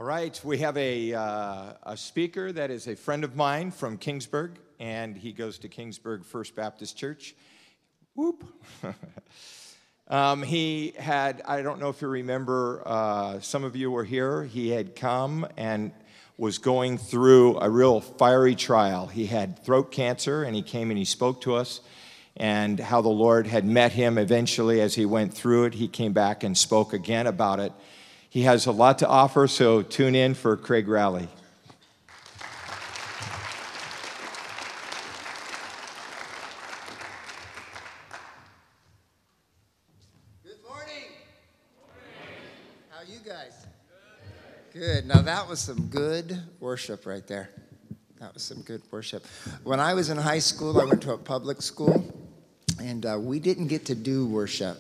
All right, we have a speaker that is a friend of mine from Kingsburg, and he goes to Kingsburg First Baptist Church. Whoop. He had, I don't know if you remember, some of you were here, he had come and was going through a real fiery trial. He had throat cancer, and he came and he spoke to us, and how the Lord had met him eventually as he went through it. He came back and spoke again about it. He has a lot to offer, so tune in for Craig Rowley. Good morning. How are you guys? Good. Now that was some good worship right there. That was some good worship. When I was in high school, I went to a public school, and we didn't get to do worship.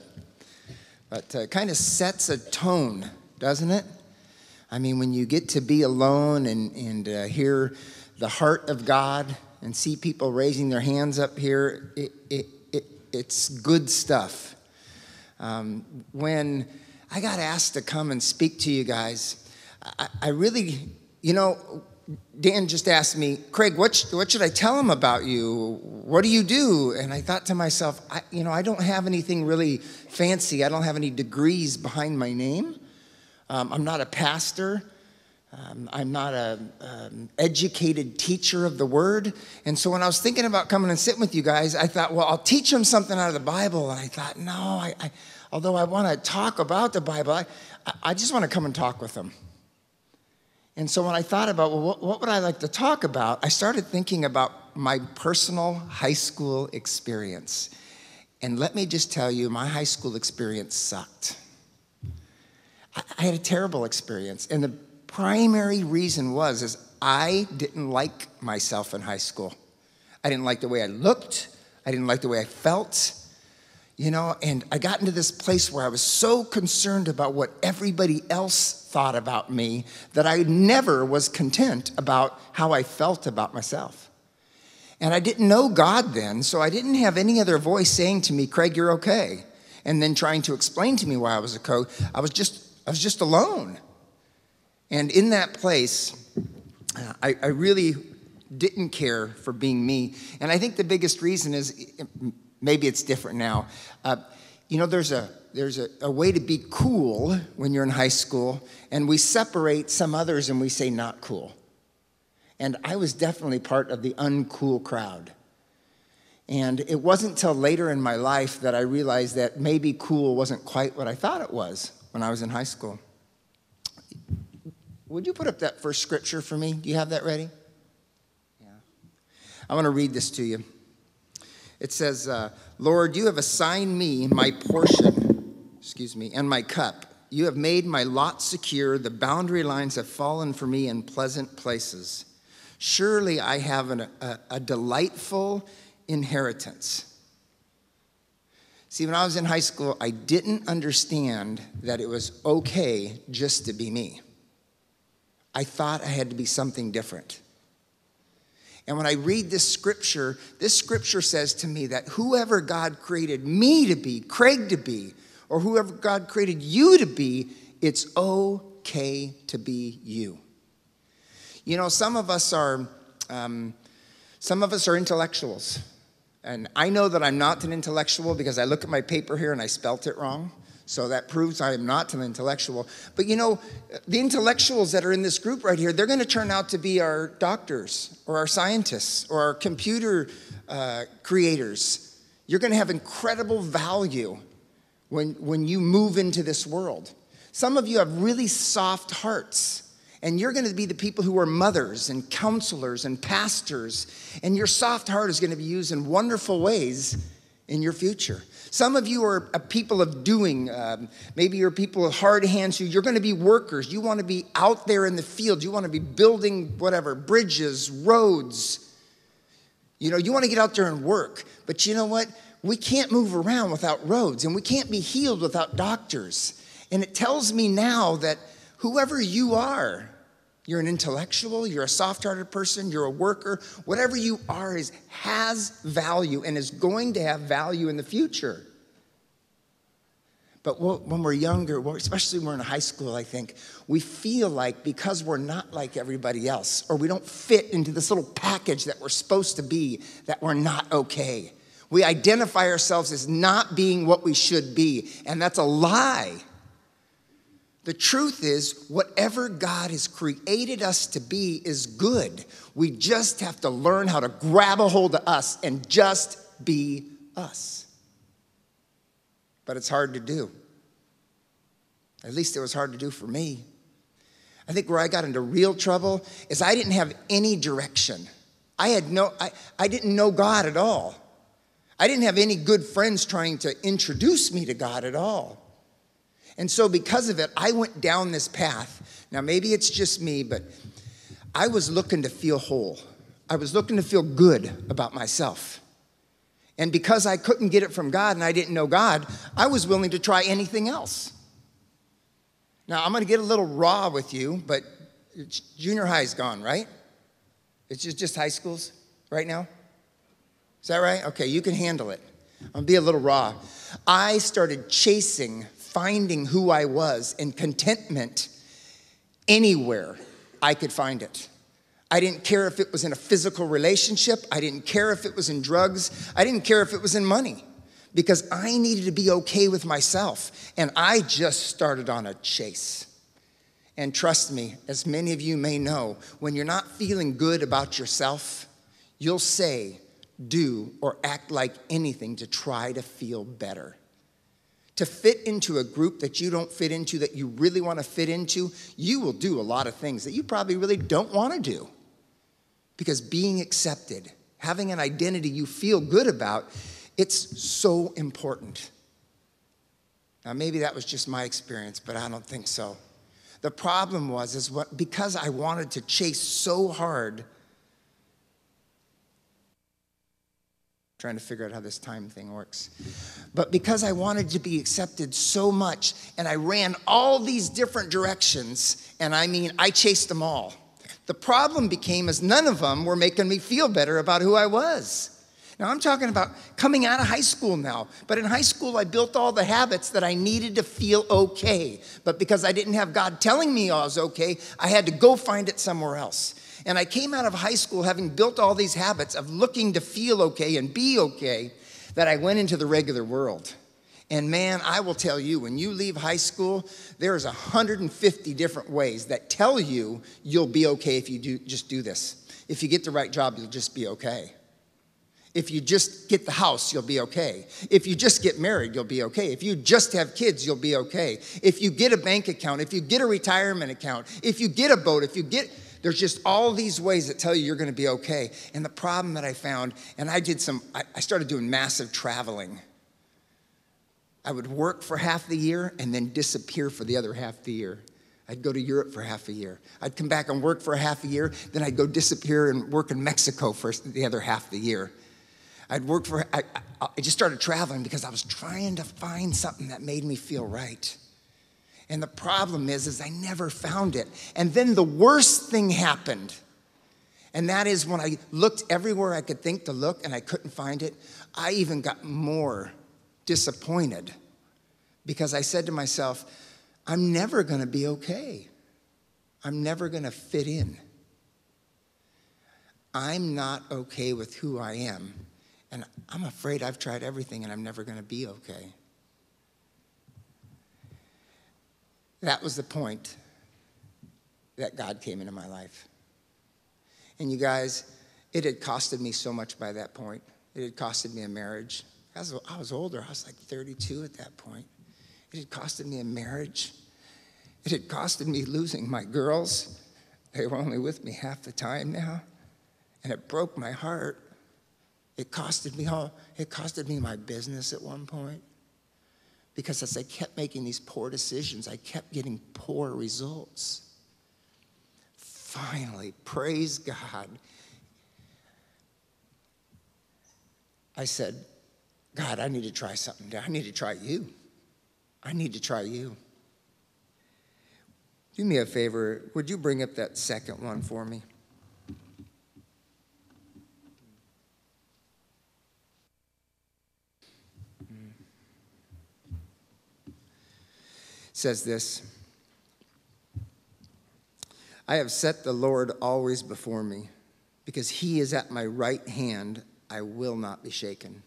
But it kind of sets a tone, doesn't it? I mean, when you get to be alone and hear the heart of God and see people raising their hands up here, it's good stuff. When I got asked to come and speak to you guys, I really, Dan just asked me, Craig, what should I tell him about you? What do you do? And I thought to myself, I don't have anything really fancy. I don't have any degrees behind my name. I'm not a pastor. I'm not an educated teacher of the word. And so when I was thinking about coming and sitting with you guys, I thought, well, I'll teach them something out of the Bible. And I thought, no, although I want to talk about the Bible, I just want to come and talk with them. And so when I thought about, well, what would I like to talk about, I started thinking about my personal high school experience. And let me just tell you, my high school experience sucked. I had a terrible experience, and the primary reason is I didn't like myself in high school. I didn't like the way I looked. I didn't like the way I felt, and I got into this place where I was so concerned about what everybody else thought about me that I never was content about how I felt about myself. And I didn't know God then, so I didn't have any other voice saying to me, Craig, you're okay, and then trying to explain to me why I was a coach. I was just alone. And in that place, I really didn't care for being me. And I think the biggest reason is, maybe it's different now. There's a way to be cool when you're in high school, and we separate some others and we say not cool. And I was definitely part of the uncool crowd. And it wasn't till later in my life that I realized that maybe cool wasn't quite what I thought it was when I was in high school. Would you put up that first scripture for me? Do you have that ready? Yeah. I want to read this to you. It says, Lord, you have assigned me my portion, and my cup. You have made my lot secure. The boundary lines have fallen for me in pleasant places. Surely I have a delightful inheritance. See, when I was in high school, I didn't understand that it was okay just to be me. I thought I had to be something different. And when I read this scripture says to me that whoever God created me to be, Craig to be, or whoever God created you to be, it's okay to be you. Some of us are intellectuals. And I know that I'm not an intellectual because I look at my paper here and I spelt it wrong. So that proves I am not an intellectual. But the intellectuals that are in this group right here, they're going to turn out to be our doctors or our scientists or our computer creators. You're going to have incredible value when you move into this world. Some of you have really soft hearts. And you're going to be the people who are mothers and counselors and pastors. And your soft heart is going to be used in wonderful ways in your future. Some of you are a people of doing. Maybe you're people with hard hands. You're going to be workers. You want to be out there in the field. You want to be building bridges, roads. You want to get out there and work. But you know what? We can't move around without roads. And we can't be healed without doctors. And it tells me now that whoever you are, you're an intellectual, you're a soft-hearted person, you're a worker, whatever you are has value and is going to have value in the future. But when we're younger, especially when we're in high school, I think, we feel like because we're not like everybody else, or we don't fit into this little package that we're supposed to be, that we're not okay. We identify ourselves as not being what we should be, and that's a lie. The truth is, whatever God has created us to be is good. We just have to learn how to grab a hold of us and just be us. But it's hard to do. At least it was hard to do for me. I think where I got into real trouble is I didn't have any direction. I didn't know God at all. I didn't have any good friends trying to introduce me to God at all. And so because of it, I went down this path. Now, maybe it's just me, but I was looking to feel whole. I was looking to feel good about myself. And because I couldn't get it from God and I didn't know God, I was willing to try anything else. Now, I'm going to get a little raw with you, but junior high's gone, right? It's just high schools right now? Is that right? Okay, you can handle it. I'm going to be a little raw. I started chasing, finding who I was in contentment anywhere I could find it. I didn't care if it was in a physical relationship. I didn't care if it was in drugs. I didn't care if it was in money, because I needed to be okay with myself. And I just started on a chase. And trust me, as many of you may know, when you're not feeling good about yourself, you'll say, do, or act like anything to try to feel better. To fit into a group that you don't fit into, that you really want to fit into, you will do a lot of things that you probably really don't want to do. Because being accepted, having an identity you feel good about, it's so important. Now, maybe that was just my experience, but I don't think so. The problem because I wanted to chase so hard, trying to figure out how this time thing works. But because I wanted to be accepted so much, and I ran all these different directions, and I chased them all. The problem became is none of them were making me feel better about who I was. Now, I'm talking about coming out of high school now. But in high school, I built all the habits that I needed to feel okay. But because I didn't have God telling me I was okay, I had to go find it somewhere else. And I came out of high school having built all these habits of looking to feel okay and be okay, that I went into the regular world. And man, I will tell you, when you leave high school, there's 150 different ways that tell you you'll be okay if you just do this. If you get the right job, you'll just be okay. If you just get the house, you'll be okay. If you just get married, you'll be okay. If you just have kids, you'll be okay. If you get a bank account, if you get a retirement account, if you get a boat, there's just all these ways that tell you you're going to be okay. And the problem that I found, and I started doing massive traveling. I would work for half the year and then disappear for the other half the year. I'd go to Europe for half a year. I'd come back and work for half a year, then I'd go disappear and work in Mexico for the other half the year. I just started traveling because I was trying to find something that made me feel right. And the problem is I never found it. And then the worst thing happened. And that is when I looked everywhere I could think to look and I couldn't find it, I even got more disappointed, because I said to myself, I'm never going to be okay. I'm never going to fit in. I'm not okay with who I am. And I'm afraid I've tried everything and I'm never going to be okay. That was the point that God came into my life. And you guys, it had costed me so much by that point. It had costed me a marriage. I was older. I was like 32 at that point. It had costed me a marriage. It had costed me losing my girls. They were only with me half the time now. And it broke my heart. It costed me my business at one point. Because as I kept making these poor decisions, I kept getting poor results. Finally, praise God, I said, God, I need to try something. I need to try you. I need to try you. Do me a favor. Would you bring up that second one for me? says this: I have set the Lord always before me. Because he is at my right hand, I will not be shaken.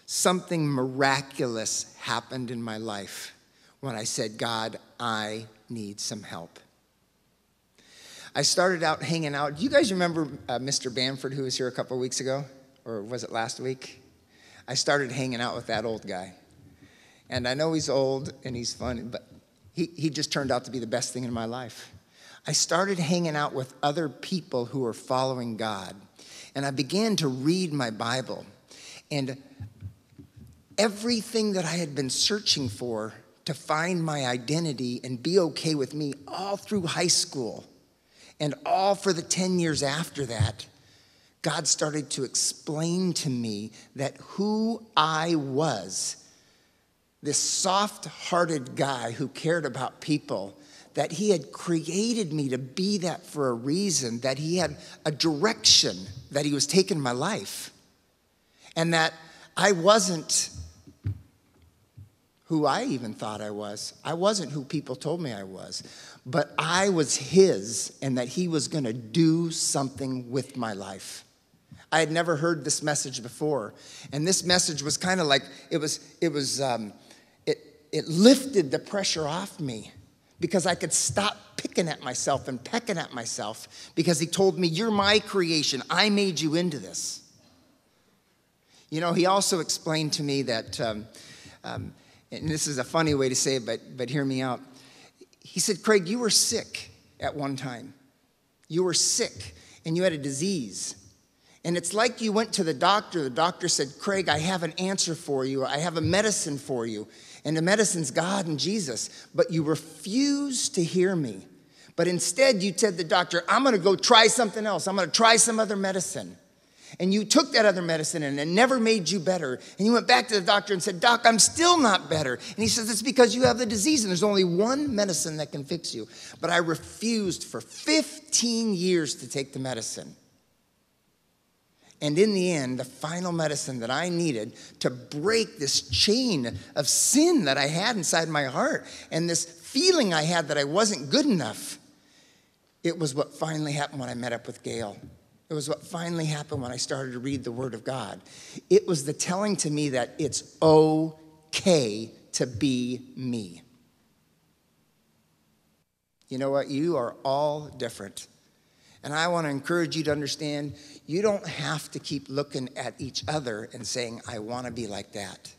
Something miraculous happened in my life when I said, God, I need some help. I started out hanging out. Do you guys remember Mr. Bamford, who was here a couple of weeks ago? Or was it last week? I started hanging out with that old guy. And I know he's old and he's fun, but he just turned out to be the best thing in my life. I started hanging out with other people who were following God. And I began to read my Bible. And everything that I had been searching for to find my identity and be okay with me all through high school and all for the 10 years after that, God started to explain to me that who I was, this soft-hearted guy who cared about people, that he had created me to be that for a reason, that he had a direction that he was taking in my life, and that I wasn't who I even thought I was. I wasn't who people told me I was, but I was his, and that he was going to do something with my life. I had never heard this message before, and this message was kind of like, it lifted the pressure off me, because I could stop picking at myself and pecking at myself, because he told me, you're my creation. I made you into this. You know, he also explained to me that, and this is a funny way to say it, but hear me out. He said, Craig, you were sick at one time. You were sick, and you had a disease. And it's like you went to the doctor. The doctor said, Craig, I have an answer for you. I have a medicine for you. And the medicine's God and Jesus. But you refused to hear me. But instead, you said to the doctor, I'm going to go try something else. I'm going to try some other medicine. And you took that other medicine, and it never made you better. And you went back to the doctor and said, Doc, I'm still not better. And he says, it's because you have the disease, and there's only one medicine that can fix you. But I refused for 15 years to take the medicine. And in the end, the final medicine that I needed to break this chain of sin that I had inside my heart and this feeling I had that I wasn't good enough, it was what finally happened when I met up with Gail. It was what finally happened when I started to read the Word of God. It was the telling to me that it's okay to be me. You know what? You are all different. And I want to encourage you to understand, you don't have to keep looking at each other and saying, I want to be like that,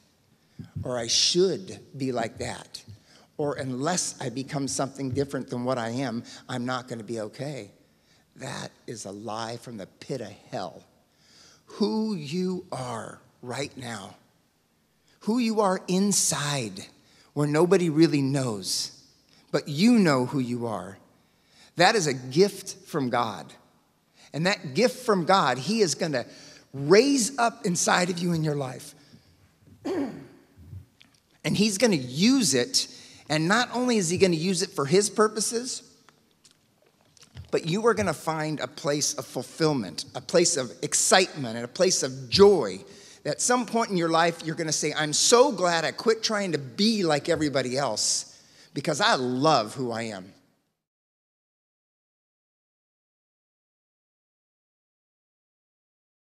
or I should be like that, or unless I become something different than what I am, I'm not going to be okay. That is a lie from the pit of hell. Who you are right now, who you are inside, where nobody really knows, but you know who you are. That is a gift from God. And that gift from God, he is going to raise up inside of you in your life. And he's going to use it. And not only is he going to use it for his purposes, but you are going to find a place of fulfillment, a place of excitement, and a place of joy. That at some point in your life, you're going to say, I'm so glad I quit trying to be like everybody else, because I love who I am.